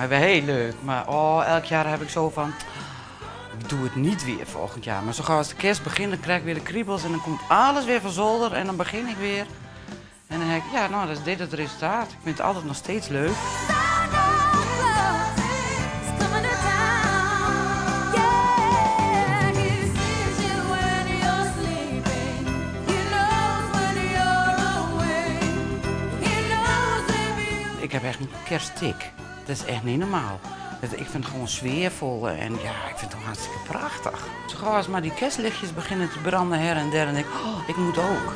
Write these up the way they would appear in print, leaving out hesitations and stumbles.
maar wel heel leuk. Maar elk jaar heb ik zo van, ik doe het niet weer volgend jaar. Maar zo gauw als de kerst begint, dan krijg ik weer de kriebels en dan komt alles weer van zolder en dan begin ik weer. En dan denk ik, ja, nou, dat is dit het resultaat. Ik vind het altijd nog steeds leuk. Ik heb echt een kersttik. Dat is echt niet normaal. Ik vind het gewoon sfeervol en ja, ik vind het gewoon hartstikke prachtig. Zo gauw als maar die kerstlichtjes beginnen te branden her en der en denk ik, oh, ik moet ook.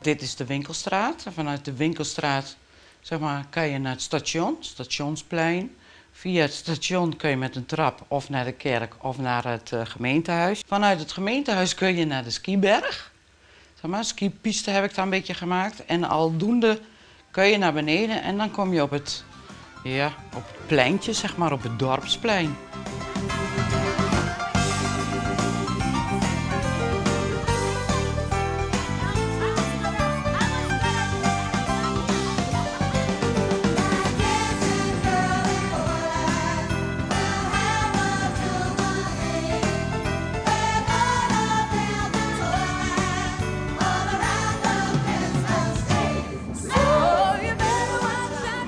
Dit is de winkelstraat. En vanuit de winkelstraat zeg maar, kan je naar het station, Stationsplein. Via het station kun je met een trap of naar de kerk of naar het gemeentehuis. Vanuit het gemeentehuis kun je naar de skiberg. Zeg maar, skipiste heb ik daar een beetje gemaakt. En aldoende kun je naar beneden en dan kom je op het pleintje, zeg maar, op het dorpsplein.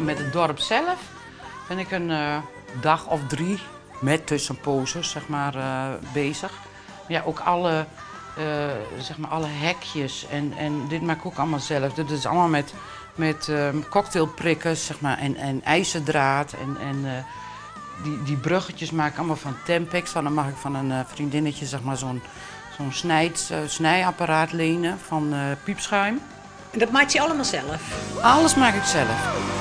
Met het dorp zelf ben ik een dag of 3 met tussenposes zeg maar, bezig. Ja, ook alle, zeg maar, alle hekjes en dit maak ik ook allemaal zelf. Dit is allemaal met cocktailprikkers zeg maar, en ijzerdraad. En die bruggetjes maak ik allemaal van Tempex. Dan mag ik van een vriendinnetje zeg maar, zo'n snijapparaat lenen van piepschuim. En dat maak je allemaal zelf? Alles maak ik zelf.